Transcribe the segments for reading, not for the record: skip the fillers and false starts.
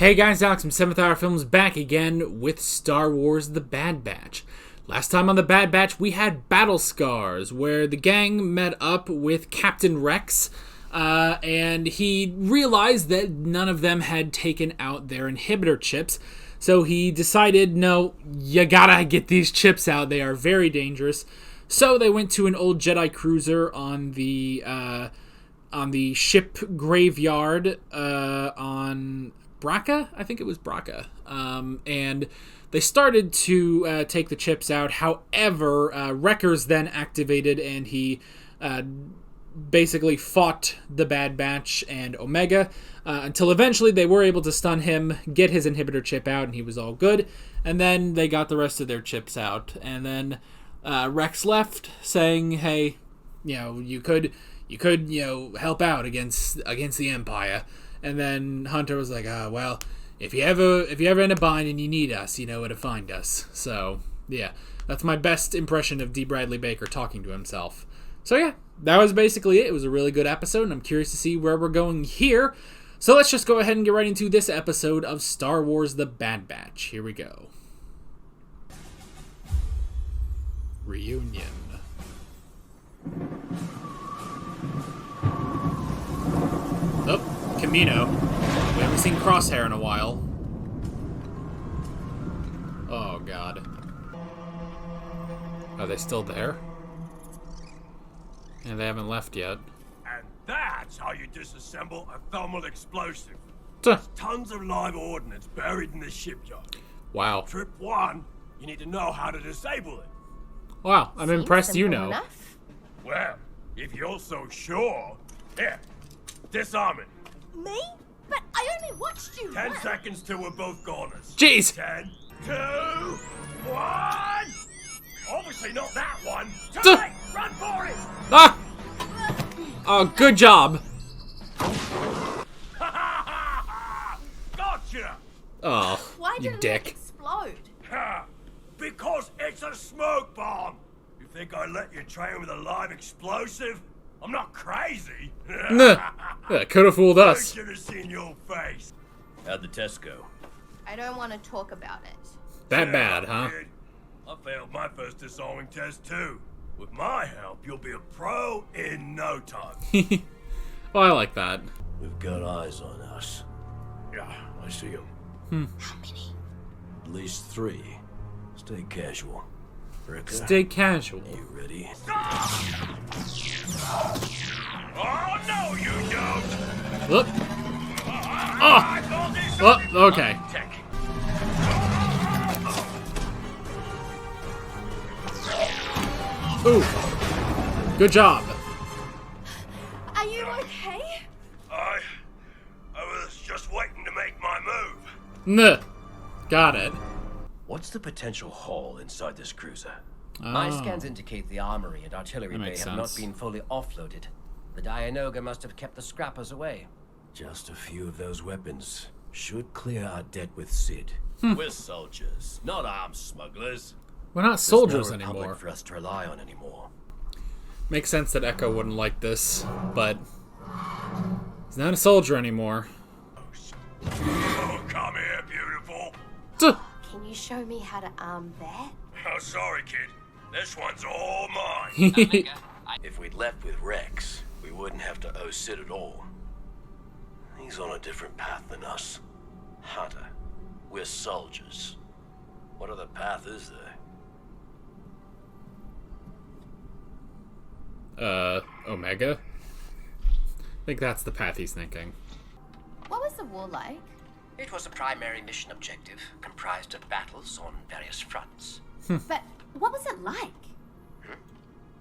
Hey guys, Alex from 7th Hour Films back again with Star Wars The Bad Batch. Last time on The Bad Batch, we had Battle Scars, where the gang met up with Captain Rex, and he realized that none of them had taken out their inhibitor chips, so he decided, no, you gotta get these chips out, they are very dangerous. So they went to an old Jedi cruiser on the ship graveyard, on Braca? I think it was Braca. And they started to take the chips out. However, Wreckers then activated, and he basically fought the Bad Batch and Omega until eventually they were able to stun him, get his inhibitor chip out, and he was all good. And then they got the rest of their chips out. And then Rex left, saying, "Hey, you could help out against the Empire." And then Hunter was like, well, if you ever in a bind and you need us, you know where to find us. So, yeah, that's my best impression of D. Bradley Baker talking to himself. So, yeah, that was basically it. It was a really good episode, and I'm curious to see where we're going here. So let's just go ahead and get right into this episode of Star Wars The Bad Batch. Here we go. Reunion. Oh. Camino. We haven't seen Crosshair in a while. Oh, God. Are they still there? Yeah, they haven't left yet. And that's how you disassemble a thermal explosive. Tuh. There's tons of live ordnance buried in the shipyard. Wow. Trip 1, you need to know how to disable it. Wow, I'm impressed you know. Enough. Well, if you're so sure, here, disarm it. Me? But I only watched you. 10 seconds till we're both goners. Jeez! 10, 2, 1. Obviously not that one. Too Duh. late. Run for it. Ah! Oh, good job. Gotcha. Oh, Why you didn't dick. it explode? Ha! Because it's a smoke bomb. You think I let you train with a live explosive? I'm not crazy. Nah. Yeah, could have fooled I us. should have seen your face. How'd the test go? I don't want to talk about it. That bad, huh? Kid. I failed my first disarming test too. With my help, you'll be a pro in no time. Well, I like that. We've got eyes on us. Yeah, I see them. How many? At least 3. Stay casual. Rick, Stay casual. you ready? Oh, no, you don't! Whoop. I thought this Oh, okay. Tech. Ooh. Good job. Are you okay? I was just waiting to make my move. Nah. Got it. What's the potential haul inside this cruiser? My Oh. scans indicate the armory and artillery That bay makes have not sense. been fully offloaded. The Dianoga must have kept the scrappers away. Just a few of those weapons should clear our debt with Sid. We're soldiers, not arms smugglers. We're not There's soldiers no republic anymore. for us to rely on anymore. Makes sense that Echo wouldn't like this, but he's not a soldier anymore. Oh, come here, beautiful. Duh. Can you show me how to arm that? Oh, sorry, kid. This one's all mine. If we'd left with Rex, we wouldn't have to owe Sid at all. He's on a different path than us. Hunter, we're soldiers. What other path is there? Omega? I think that's the path he's thinking. What was the war like? It was a primary mission objective, comprised of battles on various fronts. But what was it like?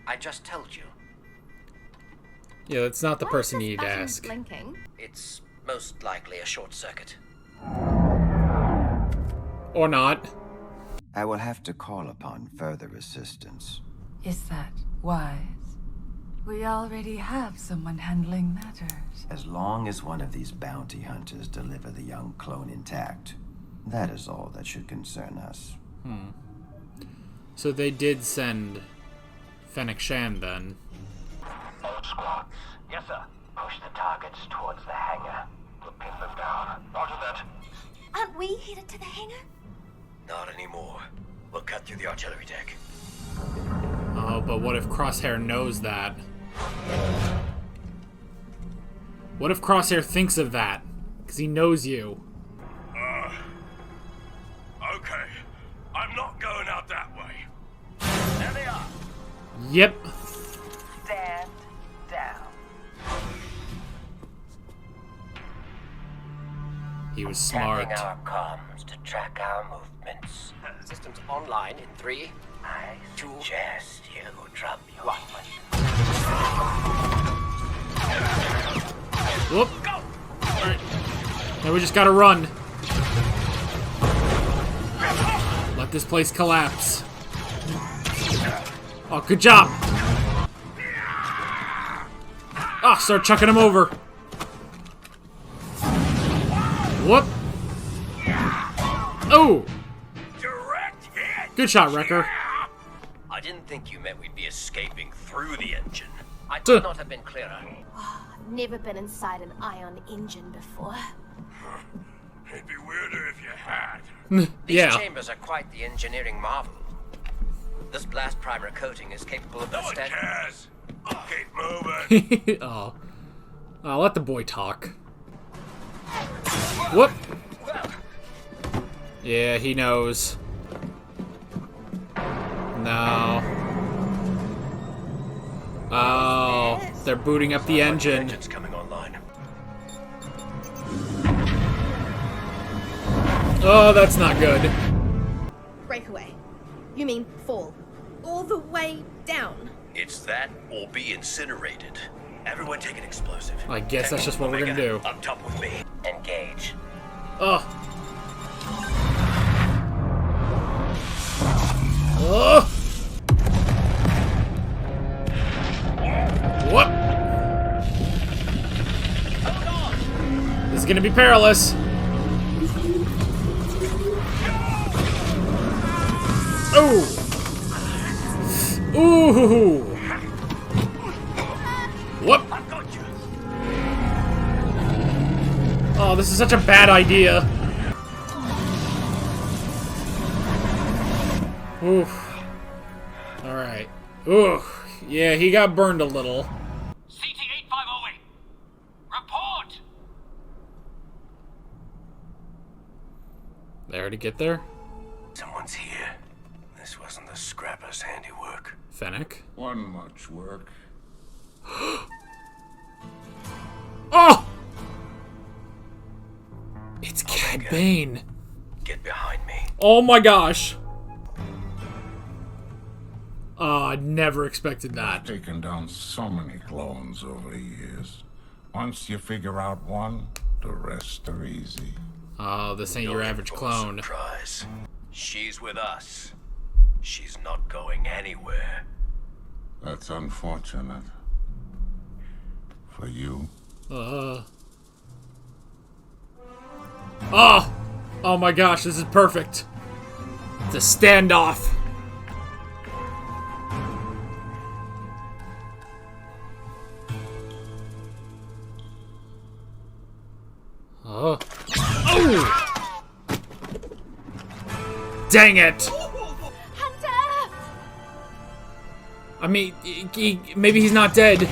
I just told you, Yeah, that's not the Why person is you this need to button ask. Blinking? it's most likely a short circuit. Or not. I will have to call upon further assistance. Is that wise? We already have someone handling matters. As long as one of these bounty hunters deliver the young clone intact, that is all that should concern us. So they did send Fennec Shand then. All squads. Yes, sir. Push the targets towards the hangar. We'll pin them down. Roger that. we headed to the hangar? Not anymore. We'll cut through the artillery deck. Oh, but what if Crosshair knows that? What if Crosshair thinks of that? Because he knows you. Okay. I'm not going out that way. There they are. Yep. Stand down. He was smart. Tapping our comms to track our movements. Systems online in 3, I 2, suggest you drop your 1. Whoop. Alright. Now we just gotta run. Let this place collapse. Oh, good job. Ah, start chucking him over. Whoop. Oh. Direct hit. Good shot, Wrecker. I didn't think you meant we'd be escaping through the engine. I could not have been clearer. I've never been inside an ion engine before. It'd be weirder if you had. These Yeah. chambers are quite the engineering marvel. This blast primer coating is capable of No one withstanding. cares. Keep moving. Oh. Oh, let the boy talk. Whoop. Yeah, he knows. No. Oh, they're booting up the engine. Engine's coming online. Oh, that's not good. Breakaway. You mean fall. All the way down. It's that or be incinerated. Everyone take an explosive. I guess that's just what we're gonna do. Up top with me. Engage. Oh. Oh. What? This is gonna be perilous. Oh. Ooh. What? Oh, this is such a bad idea. Oof. Alright. Oof. Yeah, he got burned a little. CT-8508. Report! There to get there. Someone's here. This wasn't the scrapper's handiwork. Fennec. One much work. Oh! It's Cad Bane. Get behind me. Oh my gosh. Oh, I never expected that. Taken down so many clones over the years. Once you figure out one, the rest are easy. Oh, this ain't your average clone. Surprise. She's with us. She's not going anywhere. That's unfortunate. For you. Oh! Oh my gosh, this is perfect. It's a standoff. Oh. Oh! Dang it! Hunter! I mean, maybe he's not dead.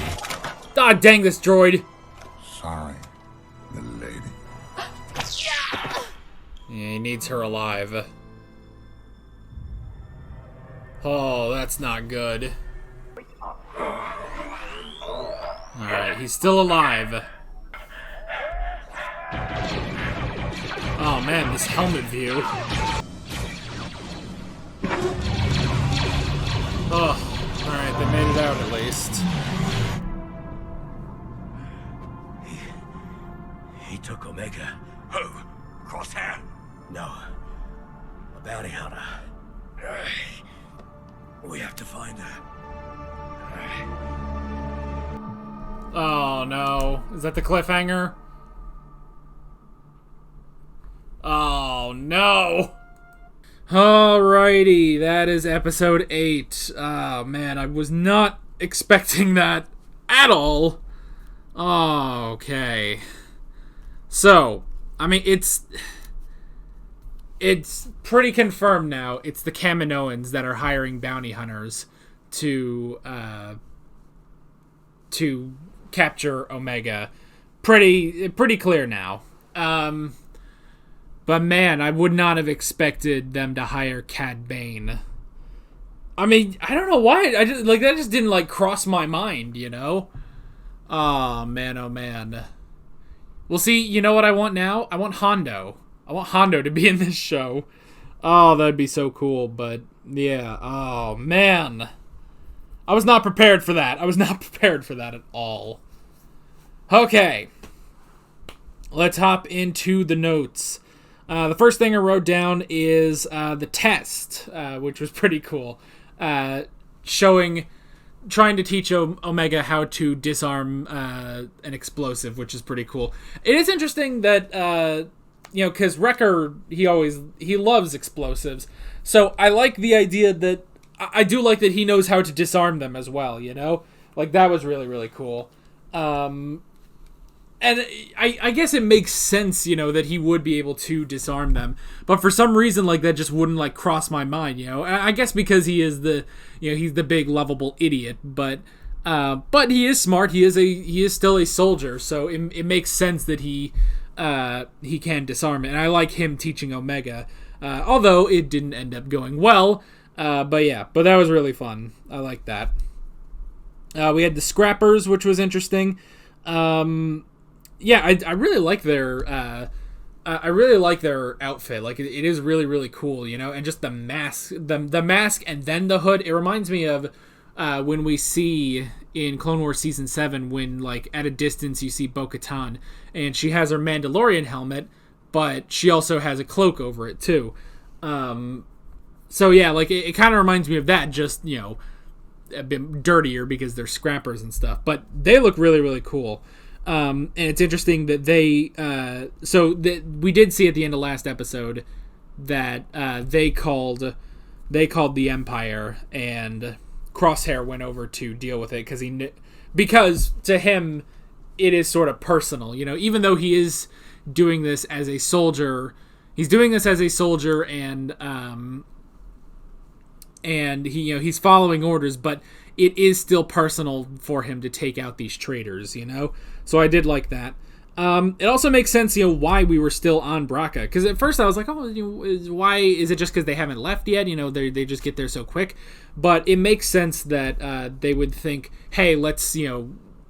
Ah, dang this droid. Sorry, little lady. Yeah, he needs her alive. Oh, that's not good. Alright, he's still alive. Oh man, this helmet view. Oh, alright, they made it out at least. He took Omega. Who? Crosshair? No. A bounty hunter. We have to find her. Oh no. Is that the cliffhanger? Oh no. Alrighty, that is episode 8. Oh man, I was not expecting that at all. Oh, okay. So, I mean, it's pretty confirmed now. It's the Kaminoans that are hiring bounty hunters to capture Omega. Pretty clear now. But man, I would not have expected them to hire Cad Bane. I mean, I don't know why. That just didn't cross my mind, you know? Oh man. Well, see, you know what I want now? I want Hondo. I want Hondo to be in this show. Oh, that'd be so cool, but yeah. Oh, man. I was not prepared for that. I was not prepared for that at all. Okay. Let's hop into the notes. The first thing I wrote down is the test, which was pretty cool. Trying to teach Omega how to disarm an explosive, which is pretty cool. It is interesting that, because Wrecker, he loves explosives. So I like the idea that, I do like that he knows how to disarm them as well, you know? That was really, really cool. And I guess it makes sense, that he would be able to disarm them. But for some reason, that just wouldn't, cross my mind, I guess because he is he's the big, lovable idiot. But he is smart. He is still a soldier. So it makes sense that he can disarm it. And I like him teaching Omega. Although it didn't end up going well. But that was really fun. I like that. We had the Scrappers, which was interesting. I really like their outfit. It is really, really cool, and just the mask, the mask, and then the hood. It reminds me of when we see in Clone Wars Season 7 when, at a distance you see Bo-Katan, and she has her Mandalorian helmet, but she also has a cloak over it too. It kind of reminds me of that, just a bit dirtier because they're Scrappers and stuff, but they look really, really cool. And it's interesting that we did see at the end of last episode that they called the Empire, and Crosshair went over to deal with it because to him it is sort of personal, even though he is doing this as a soldier, and he's following orders, but it is still personal for him to take out these traitors, So I did like that. It also makes sense, why we were still on Braca. Because at first I was like, why is it just because they haven't left yet? They just get there so quick. But it makes sense that they would think, hey, let's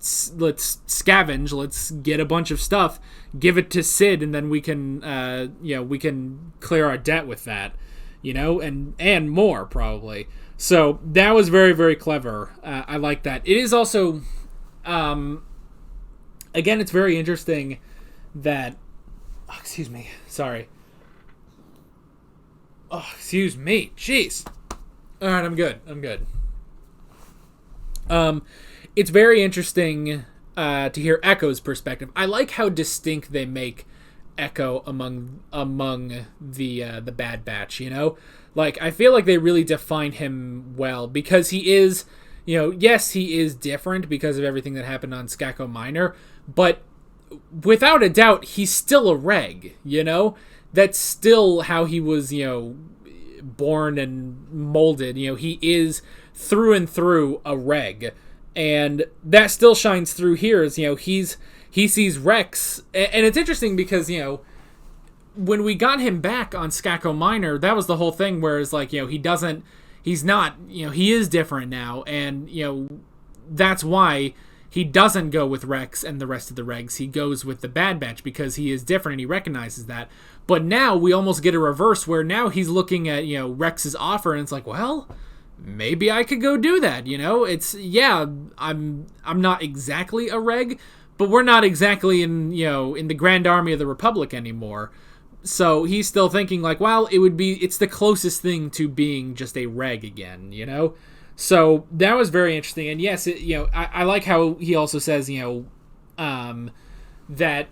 scavenge, let's get a bunch of stuff, give it to Sid, and then we can clear our debt with that, and more probably. So that was very, very clever. I like that. It is also, again, it's very interesting that, excuse me, sorry. Oh, excuse me, jeez. All right, I'm good. It's very interesting to hear Echo's perspective. I like how distinct they make Echo among the Bad Batch, I feel like they really define him well, because he is, yes, he is different because of everything that happened on Skako Minor, but without a doubt, he's still a reg, That's still how he was, born and molded. He is through and through a reg, and that still shines through here as, he sees Rex, and it's interesting because, when we got him back on Skako Minor, that was the whole thing, whereas, he is different now, and, that's why he doesn't go with Rex and the rest of the regs. He goes with the Bad Batch because he is different and he recognizes that. But now we almost get a reverse where now he's looking at, Rex's offer, and it's like, well, maybe I could go do that, It's, I'm not exactly a reg, but we're not exactly in the Grand Army of the Republic anymore. So he's still thinking well, it's the closest thing to being just a reg again, So that was very interesting. And yes, I like how he also says, that,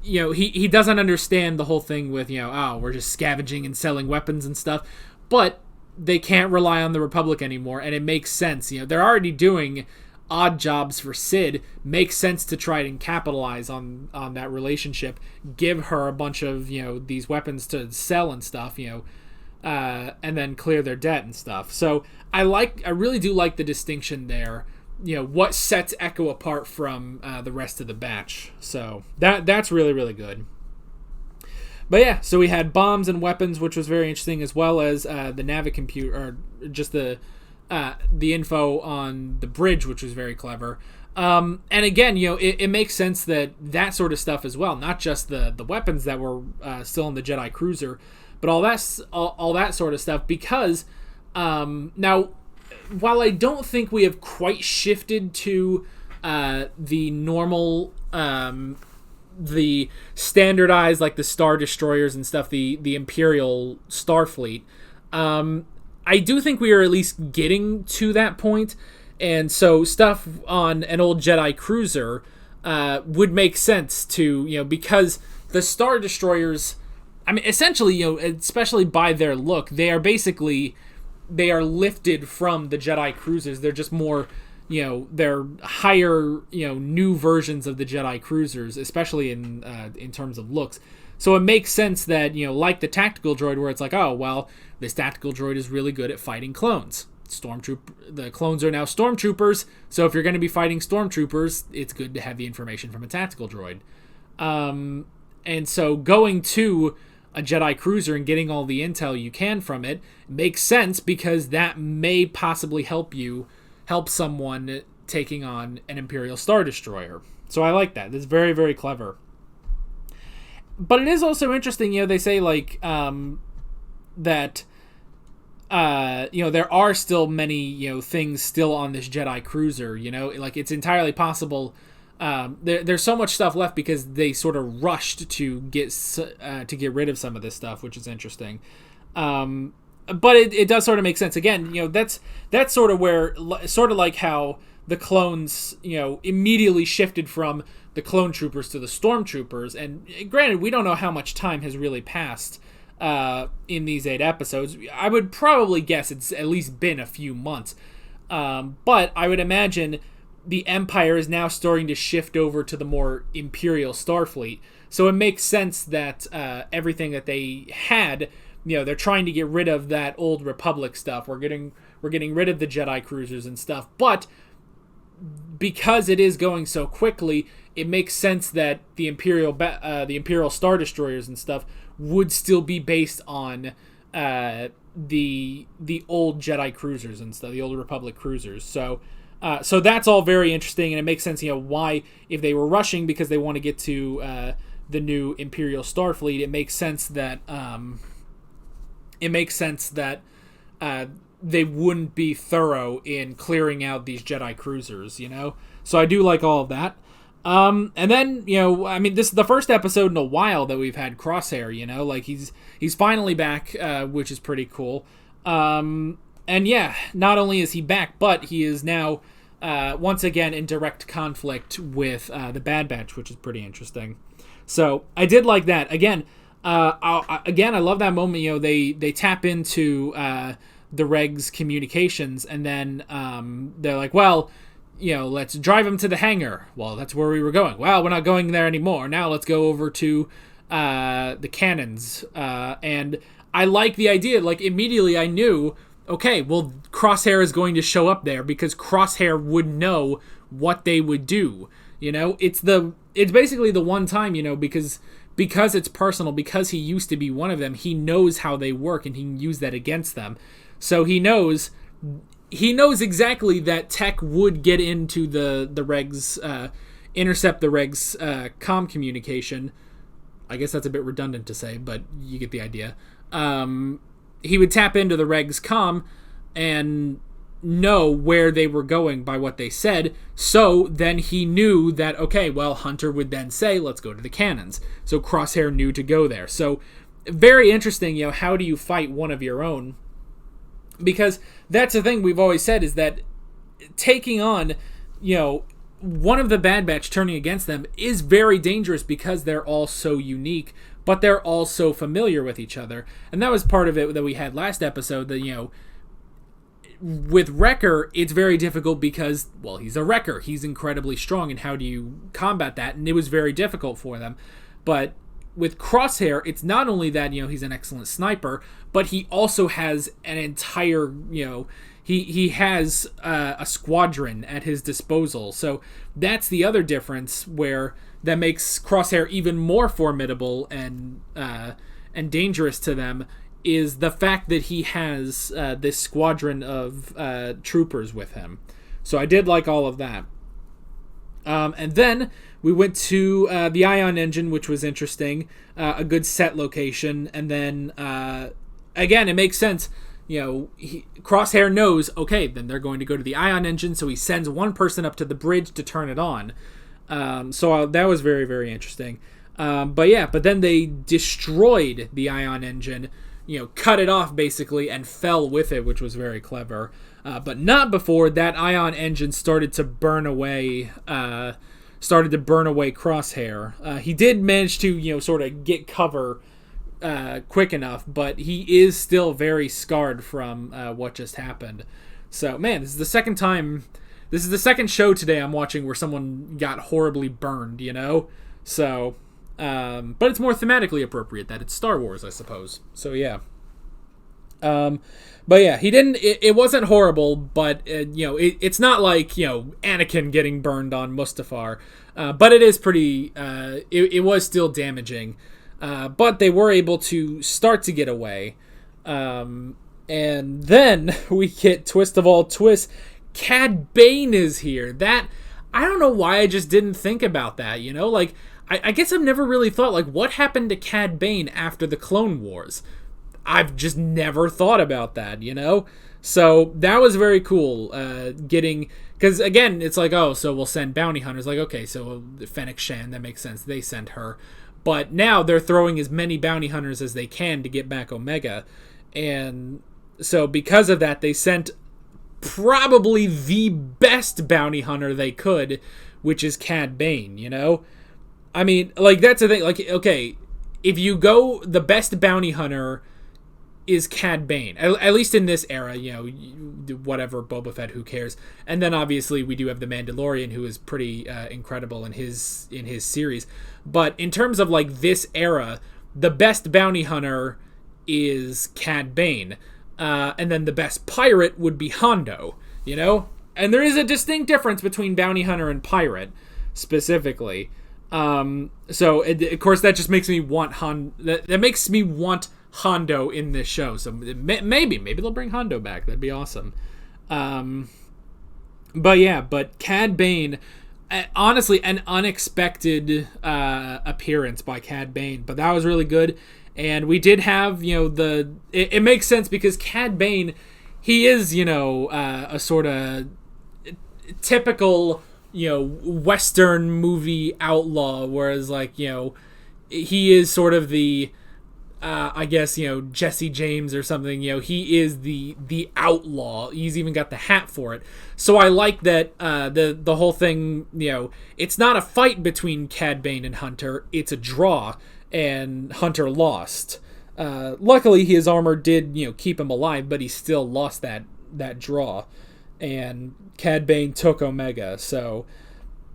he doesn't understand the whole thing with, we're just scavenging and selling weapons and stuff, but they can't rely on the Republic anymore. And it makes sense. They're already doing odd jobs for Sid, makes sense to try and capitalize on that relationship, give her a bunch of, these weapons to sell and stuff, and then clear their debt and stuff. So I really do like the distinction there, what sets Echo apart from the rest of the batch. So that's really, really good. But yeah, so we had bombs and weapons, which was very interesting, as well as the Navicomputer, or just the info on the bridge, which was very clever. And again, it makes sense that sort of stuff as well, not just the weapons that were still in the Jedi Cruiser, but all that sort of stuff, because now, while I don't think we have quite shifted to the normal, the standardized, like the Star Destroyers and stuff, the Imperial Starfleet, I do think we are at least getting to that point, and so stuff on an old Jedi Cruiser would make sense to, because the Star Destroyers, I mean, essentially, especially by their look, they are lifted from the Jedi Cruisers. They're just more, they're higher, new versions of the Jedi Cruisers, especially in terms of looks. So it makes sense that, like the tactical droid, where it's like, oh, well, this tactical droid is really good at fighting clones. The clones are now stormtroopers, so if you're going to be fighting stormtroopers, it's good to have the information from a tactical droid. And so going to a Jedi Cruiser and getting all the intel you can from it makes sense, because that may possibly help someone taking on an Imperial Star Destroyer. So I like that. That's very, very clever. But it is also interesting, they say, like, that, there are still many, things still on this Jedi Cruiser, like, it's entirely possible. There's so much stuff left because they sort of rushed to get rid of some of this stuff, which is interesting. But it does sort of make sense. Again, that's sort of where, sort of like how the clones, immediately shifted from the clone troopers to the stormtroopers. And granted, we don't know how much time has really passed in these 8 episodes. I would probably guess it's at least been a few months. But I would imagine the Empire is now starting to shift over to the more Imperial Starfleet. So it makes sense that everything that they had, they're trying to get rid of that old Republic stuff. We're getting rid of the Jedi Cruisers and stuff. But because it is going so quickly, it makes sense that the Imperial Star Destroyers and stuff would still be based on the old Jedi Cruisers and stuff, the old Republic Cruisers. So that's all very interesting, and it makes sense, why, if they were rushing because they want to get to the new Imperial Starfleet, it makes sense that they wouldn't be thorough in clearing out these Jedi Cruisers, So I do like all of that. And then, this is the first episode in a while that we've had Crosshair, like he's finally back, which is pretty cool. And yeah, not only is he back, but he is now once again in direct conflict with the Bad Batch, which is pretty interesting. So I did like that. Again, I love that moment. They tap into the Regs communications, and then they're like, well, let's drive him to the hangar. Well, that's where we were going. Well, we're not going there anymore. Now let's go over to the cannons. And I like the idea. Like, immediately I knew, okay, well, Crosshair is going to show up there because Crosshair would know what they would do. It's basically the one time, because it's personal, because he used to be one of them, he knows how they work and he can use that against them. So he knows exactly that Tech would get into the Regs, intercept the Regs comm communication. I guess that's a bit redundant to say, but you get the idea. He would tap into the Regs comm and know where they were going by what they said. So then he knew that, okay, well, Hunter would then say, let's go to the cannons. So Crosshair knew to go there. So very interesting, how do you fight one of your own? Because that's the thing we've always said, is that taking on, one of the Bad Batch, turning against them, is very dangerous because they're all so unique, but they're all so familiar with each other. And that was part of it that we had last episode, that, with Wrecker, it's very difficult because, well, he's a Wrecker. He's incredibly strong, and how do you combat that? And it was very difficult for them. But with Crosshair, it's not only that, he's an excellent sniper, but he also has an entire, he has a squadron at his disposal. So that's the other difference that makes Crosshair even more formidable and dangerous to them, is the fact that he has this squadron of troopers with him. So I did like all of that. And then we went to the Ion Engine, which was interesting, a good set location. And then, again, it makes sense. Crosshair knows, okay, then they're going to go to the Ion Engine, so he sends one person up to the bridge to turn it on. So that was very, very interesting. But then they destroyed the Ion Engine, cut it off basically, and fell with it, which was very clever. But not before that Ion Engine started to burn away Crosshair. He did manage to, sort of get cover quick enough, but he is still very scarred from what just happened. So, man, this is the second show today I'm watching where someone got horribly burned, So, but it's more thematically appropriate that it's Star Wars, I suppose. So, yeah. But yeah, he didn't, it wasn't horrible, but, it's not like, Anakin getting burned on Mustafar. But it is pretty, it was still damaging. But they were able to start to get away. And then we get twist of all twists. Cad Bane is here. I don't know why I just didn't think about that, I guess I've never really thought, what happened to Cad Bane after the Clone Wars? I've just never thought about that, So that was very cool, because again, it's so we'll send bounty hunters, okay, so Fennec Shand, that makes sense, they send her. But now they're throwing as many bounty hunters as they can to get back Omega. And so because of that, they sent probably the best bounty hunter they could, which is Cad Bane, I mean, that's the thing. Okay, if you go, the best bounty hunter is Cad Bane. At least in this era, whatever, Boba Fett, who cares? And then obviously we do have the Mandalorian, who is pretty incredible in his series. But in terms of this era, the best bounty hunter is Cad Bane. And then the best pirate would be Hondo, And there is a distinct difference between bounty hunter and pirate, specifically. So of course that just makes me want that makes me want Hondo in this show. So maybe they'll bring Hondo back. That'd be awesome. But Cad Bane, honestly, an unexpected appearance by Cad Bane, but that was really good. And we did have, it makes sense because Cad Bane, he is, a sort of typical, Western movie outlaw, whereas he is sort of the, I guess, Jesse James or something, he is the outlaw. He's even got the hat for it. So I like that the whole thing, it's not a fight between Cad Bane and Hunter, it's a draw, and Hunter lost. Luckily, his armor did, keep him alive, but he still lost that draw. And Cad Bane took Omega, so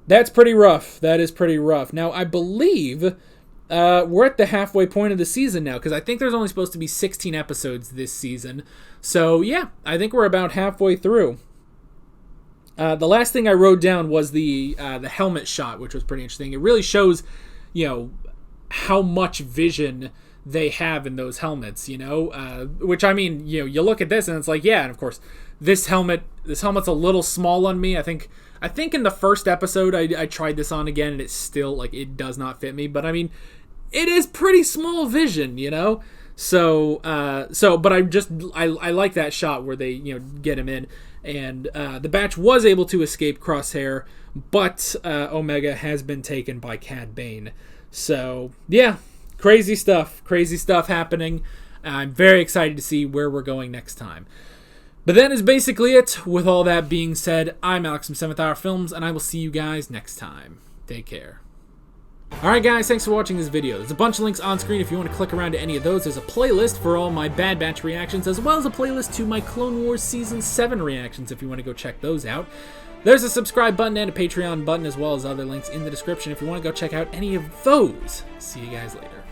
that's pretty rough. That is pretty rough. Now, I believe we're at the halfway point of the season now, because I think there's only supposed to be 16 episodes this season. So, yeah, I think we're about halfway through. The last thing I wrote down was the helmet shot, which was pretty interesting. It really shows, how much vision they have in those helmets, which, I mean, you look at this and it's yeah, and of course, this helmet's a little small on me. I think in the first episode I tried this on again and it's still, it does not fit me, but I mean, it is pretty small vision, so but I like that shot where they, get him in, and the Batch was able to escape Crosshair, but Omega has been taken by Cad Bane. So, yeah, crazy stuff happening. I'm very excited to see where we're going next time. But that is basically it. With all that being said, I'm Alex from 7th Hour Films, and I will see you guys next time. Take care. Alright guys, thanks for watching this video. There's a bunch of links on screen if you want to click around to any of those. There's a playlist for all my Bad Batch reactions, as well as a playlist to my Clone Wars Season 7 reactions if you want to go check those out. There's a subscribe button and a Patreon button, as well as other links in the description if you want to go check out any of those. See you guys later.